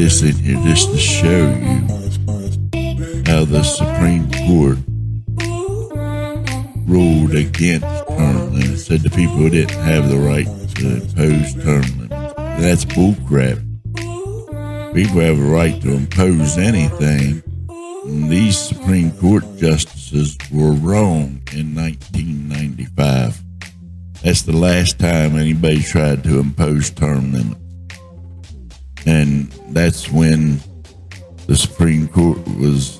this in here just to show you how the Supreme Court ruled against term limits, said the people didn't have the right to impose term limits. That's bullcrap. People have a right to impose anything. And these Supreme Court justices were wrong in 1995. That's the last time anybody tried to impose term limits. And that's when the Supreme Court was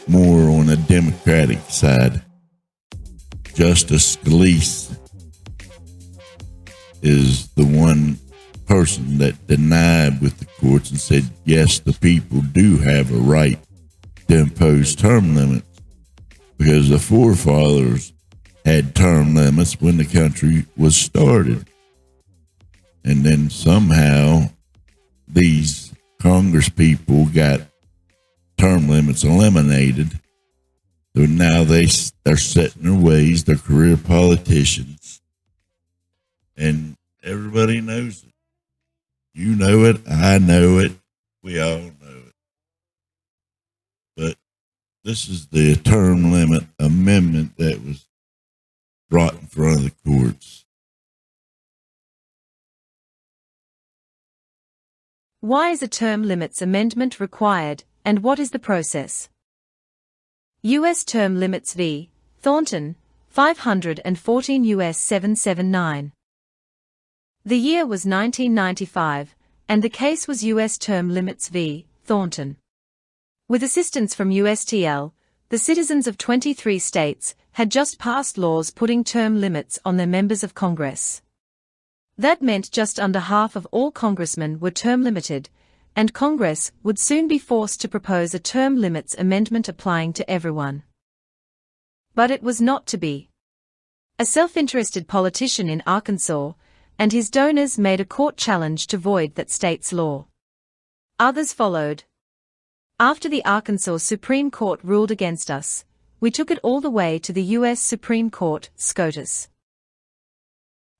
more on the Democratic side. Justice Scalise is the one person that denied with the courts and said, yes, the people do have a right to impose term limits because the forefathers had term limits when the country was started. And then somehow these Congress people got term limits eliminated. So now they're set in their ways. They're career politicians. And everybody knows it. You know it. I know it. We all know it. But this is the term limit amendment that was brought in front of the courts. Why is a term limits amendment required, and what is the process? U.S. Term Limits v. Thornton, 514 U.S. 779. The year was 1995, and the case was U.S. Term Limits v. Thornton. With assistance from USTL, the citizens of 23 states had just passed laws putting term limits on their members of Congress. That meant just under half of all congressmen were term limited, and Congress would soon be forced to propose a term limits amendment applying to everyone. But it was not to be. A self-interested politician in Arkansas and his donors made a court challenge to void that state's law. Others followed. After the Arkansas Supreme Court ruled against us, we took it all the way to the U.S. Supreme Court, SCOTUS.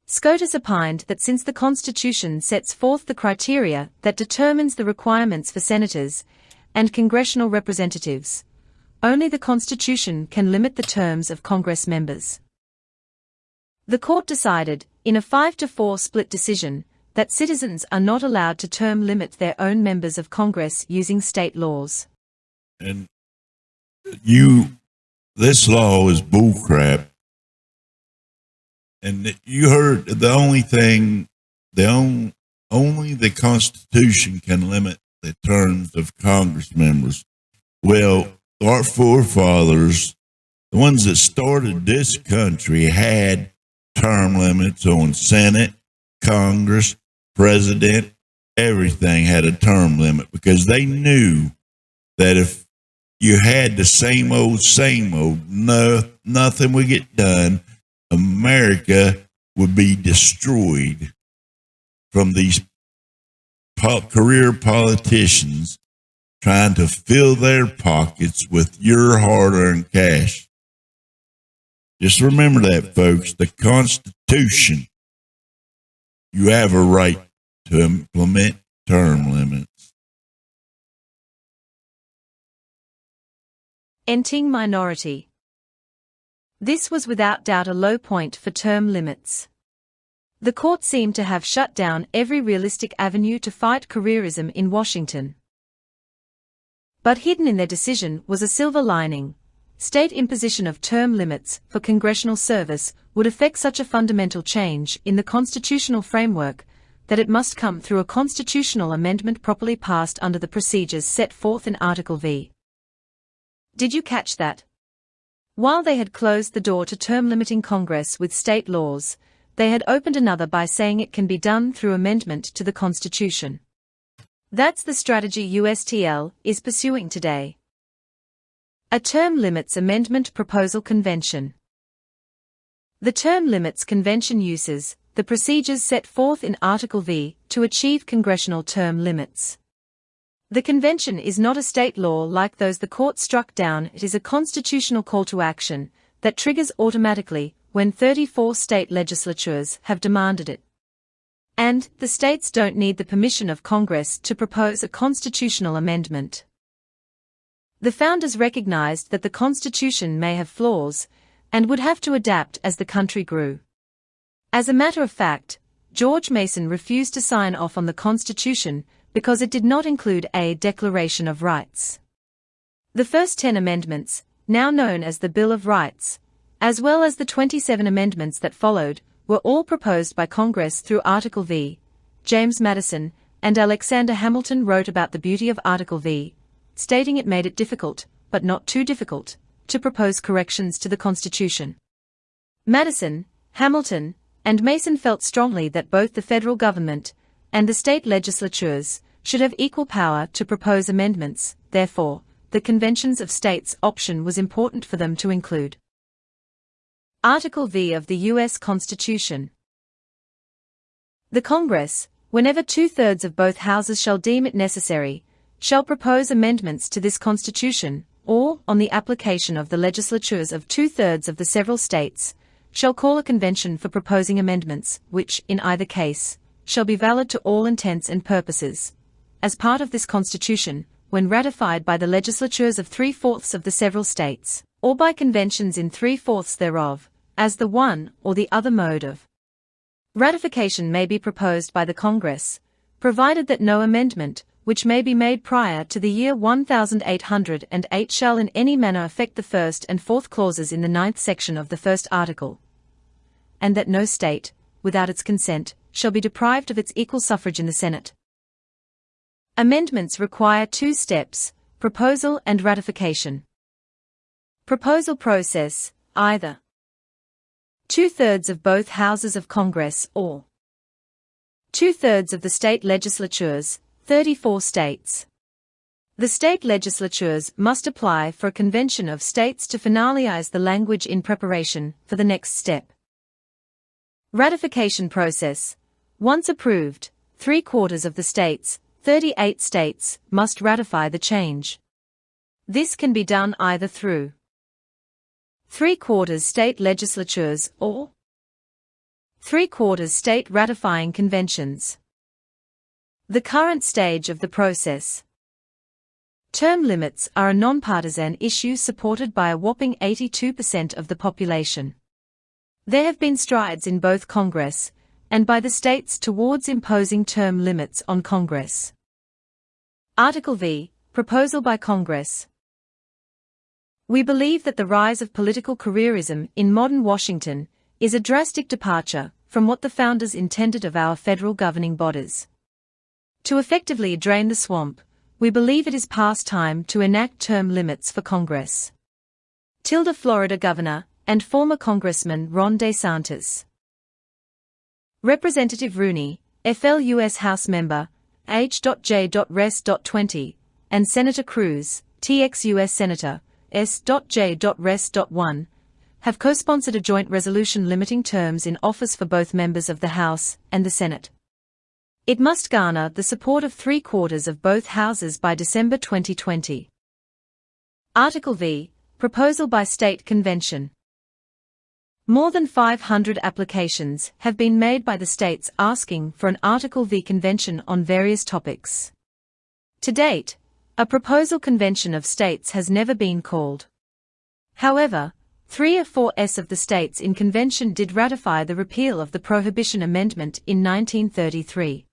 SCOTUS opined that since the Constitution sets forth the criteria that determines the requirements for senators and congressional representatives, only the Constitution can limit the terms of Congress members. The court decided, in a 5-4 split decision, that citizens are not allowed to term limit their own members of Congress using state laws. And this law is bullcrap. And you heard only the Constitution can limit the terms of Congress members. Well, our forefathers, the ones that started this country, had term limits on Senate, Congress, President, everything had a term limit because they knew that if you had the same old, nothing would get done. America would be destroyed from these career politicians trying to fill their pockets with your hard-earned cash. Just remember that, folks. The Constitution, you have a right to implement term limits. Ending minority. This was without doubt a low point for term limits. The court seemed to have shut down every realistic avenue to fight careerism in Washington. But hidden in their decision was a silver lining. State imposition of term limits for congressional service would effect such a fundamental change in the constitutional framework that it must come through a constitutional amendment properly passed under the procedures set forth in Article V. Did you catch that? While they had closed the door to term limiting Congress with state laws, they had opened another by saying it can be done through amendment to the Constitution. That's the strategy USTL is pursuing today. A Term Limits Amendment Proposal Convention. The Term Limits Convention uses the procedures set forth in Article V to achieve congressional term limits. The convention is not a state law like those the court struck down. It is a constitutional call to action that triggers automatically when 34 state legislatures have demanded it. And the states don't need the permission of Congress to propose a constitutional amendment. The founders recognized that the Constitution may have flaws and would have to adapt as the country grew. As a matter of fact, George Mason refused to sign off on the Constitution because it did not include a Declaration of Rights. The first 10 amendments, now known as the Bill of Rights, as well as the 27 amendments that followed, were all proposed by Congress through Article V. James Madison and Alexander Hamilton wrote about the beauty of Article V, stating it made it difficult, but not too difficult, to propose corrections to the Constitution. Madison, Hamilton, and Mason felt strongly that both the federal government and the state legislatures should have equal power to propose amendments. Therefore, the conventions of states option was important for them to include. Article V of the U.S. Constitution. The Congress, whenever 2/3 of both houses shall deem it necessary, shall propose amendments to this Constitution, or, on the application of the legislatures of 2/3 of the several states, shall call a convention for proposing amendments, which, in either case, shall be valid to all intents and purposes, as part of this Constitution, when ratified by the legislatures of 3/4 of the several states, or by conventions in 3/4 thereof, as the one or the other mode of ratification may be proposed by the Congress, provided that no amendment, which may be made prior to the year 1808 shall in any manner affect the first and fourth clauses in the 9th section of the first article, and that no state, without its consent, shall be deprived of its equal suffrage in the Senate. Amendments require 2 steps, proposal and ratification. Proposal process, either 2/3 of both houses of Congress or 2/3 of the state legislatures, 34 states. The state legislatures must apply for a convention of states to finalize the language in preparation for the next step. Ratification process. Once approved, 3/4 of the states, 38 states, must ratify the change. This can be done either through 3/4 state legislatures or 3/4 state ratifying conventions. The current stage of the process. Term limits are a nonpartisan issue supported by a whopping 82% of the population. There have been strides in both Congress and by the states towards imposing term limits on Congress. Article V, Proposal by Congress. We believe that the rise of political careerism in modern Washington is a drastic departure from what the founders intended of our federal governing bodies. To effectively drain the swamp, we believe it is past time to enact term limits for Congress. Florida Governor and former Congressman Ron DeSantis. Representative Rooney, FL U.S. House Member, H.J.Res.20, and Senator Cruz, TX U.S. Senator, S.J.Res.1, have co-sponsored a joint resolution limiting terms in office for both members of the House and the Senate. It must garner the support of 3/4 of both houses by December 2020. Article V, Proposal by State Convention. More than 500 applications have been made by the states asking for an Article V convention on various topics. To date, a proposal convention of states has never been called. However, 3 or 4 of the states in convention did ratify the repeal of the Prohibition Amendment in 1933.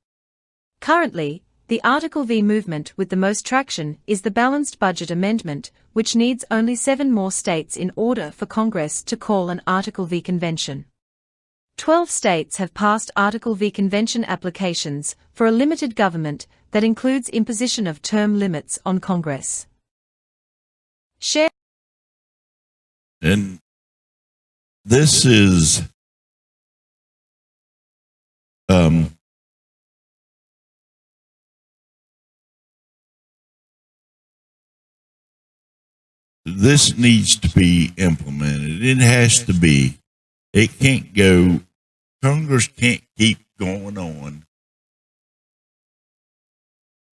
Currently, the Article V movement with the most traction is the Balanced Budget Amendment, which needs only 7 more states in order for Congress to call an Article V convention. 12 states have passed Article V convention applications for a limited government that includes imposition of term limits on Congress. Share. And this is this needs to be implemented. It has to be. It can't go. Congress can't keep going on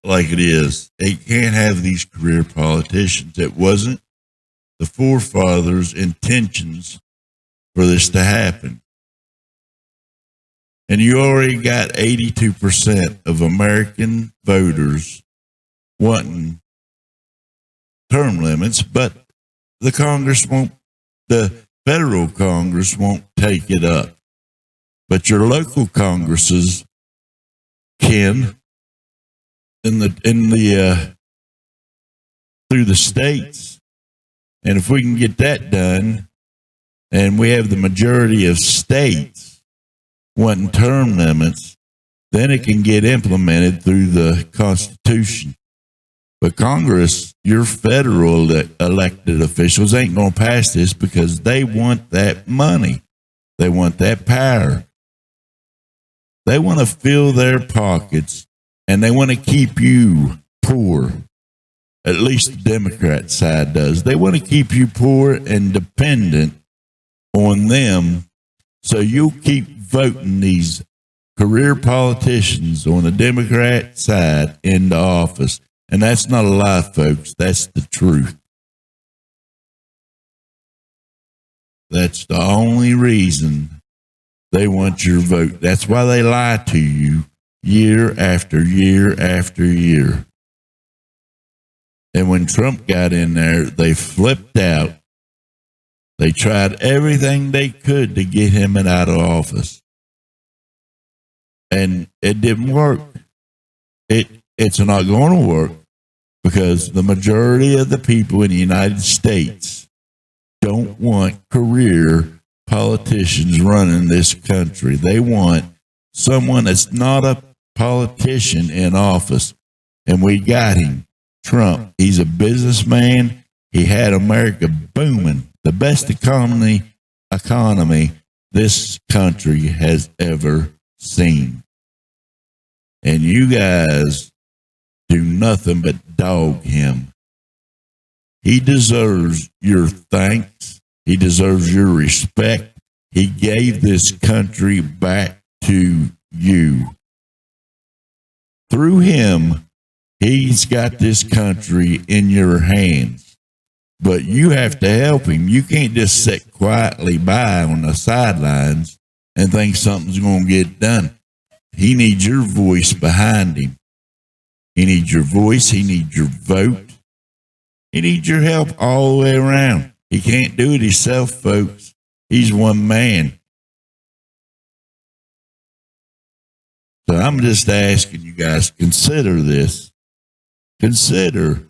like it is. They can't have these career politicians. It wasn't the forefathers' intentions for this to happen. And you already got 82% of American voters wanting term limits, but the federal Congress won't take it up. But your local Congresses can, through the states. And if we can get that done, and we have the majority of states wanting term limits, then it can get implemented through the Constitution. But Congress, your federal elected officials ain't going to pass this because they want that money. They want that power. They want to fill their pockets, and they want to keep you poor. At least the Democrat side does. They want to keep you poor and dependent on them, so you'll keep voting these career politicians on the Democrat side into office. And that's not a lie, folks. That's the truth. That's the only reason they want your vote. That's why they lie to you year after year after year. And when Trump got in there, they flipped out. They tried everything they could to get him out of office. And it didn't work. It's not going to work because the majority of the people in the United States don't want career politicians running this country. They want someone that's not a politician in office. And we got him. Trump. He's a businessman. He had America booming, the best economy this country has ever seen. And you guys do nothing but dog him. He deserves your thanks. He deserves your respect. He gave this country back to you. Through him, he's got this country in your hands, but you have to help him. You can't just sit quietly by on the sidelines and think something's going to get done. He needs your voice behind him. He needs your voice. He needs your vote. He needs your help all the way around. He can't do it himself, folks. He's one man. So I'm just asking you guys, consider this. Consider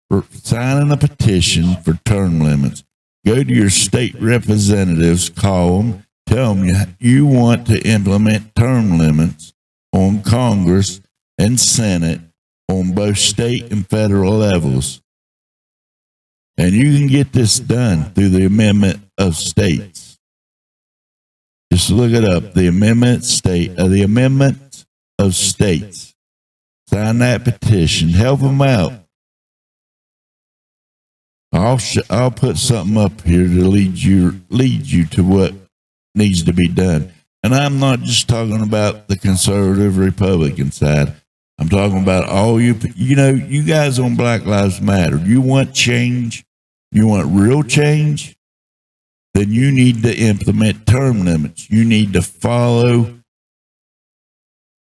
for signing a petition for term limits. Go to your state representatives, call them, tell them you want to implement term limits on Congress and Senate on both state and federal levels. And you can get this done through the Amendment of States. Just look it up, the Amendment of States. Sign that petition. Help them out. I'll put something up here to lead you to what needs to be done. And I'm not just talking about the conservative Republican side. I'm talking about all you guys on Black Lives Matter. You want change? You want real change? Then you need to implement term limits. You need to follow.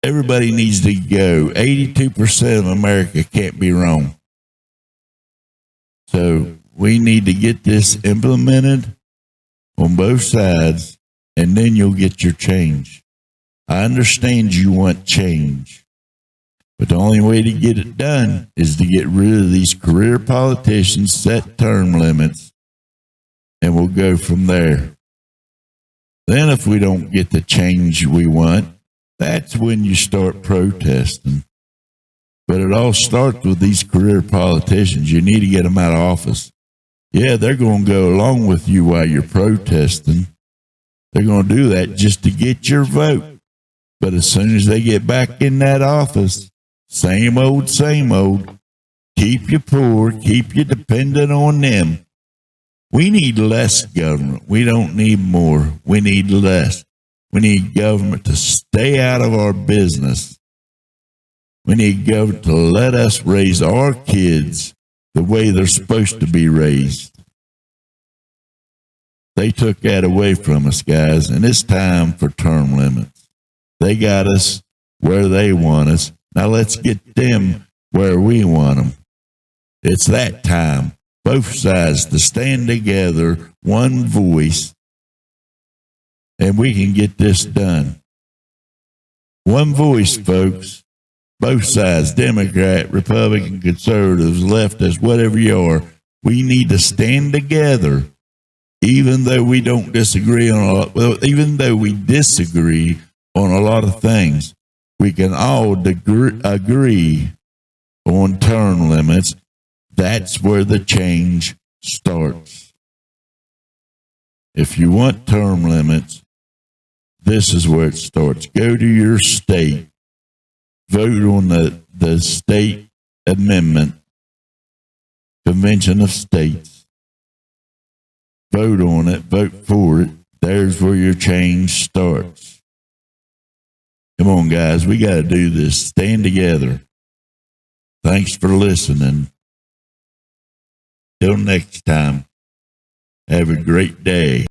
Everybody needs to go. 82% of America can't be wrong. So we need to get this implemented on both sides, and then you'll get your change. I understand you want change, but the only way to get it done is to get rid of these career politicians, set term limits, and we'll go from there. Then if we don't get the change we want, that's when you start protesting. But it all starts with these career politicians. You need to get them out of office. Yeah, they're going to go along with you while you're protesting. They're going to do that just to get your vote. But as soon as they get back in that office, same old, keep you poor, keep you dependent on them. We need less government. We don't need more. We need less. We need government to stay out of our business. We need government to let us raise our kids the way they're supposed to be raised. They took that away from us, guys, and it's time for term limits. They got us where they want us. Now let's get them where we want them. It's that time. Both sides to stand together, one voice, and we can get this done. One voice, folks. Both sides, Democrat, Republican, conservatives, leftists, whatever you are. We need to stand together, even though we don't disagree on a lot. Well, even though we disagree on a lot of things, we can all agree on term limits. That's where the change starts. If you want term limits, this is where it starts. Go to your state, vote on the state amendment, Convention of States. Vote on it, vote for it. There's where your change starts. Come on, guys, we got to do this. Stand together. Thanks for listening. Till next time, have a great day.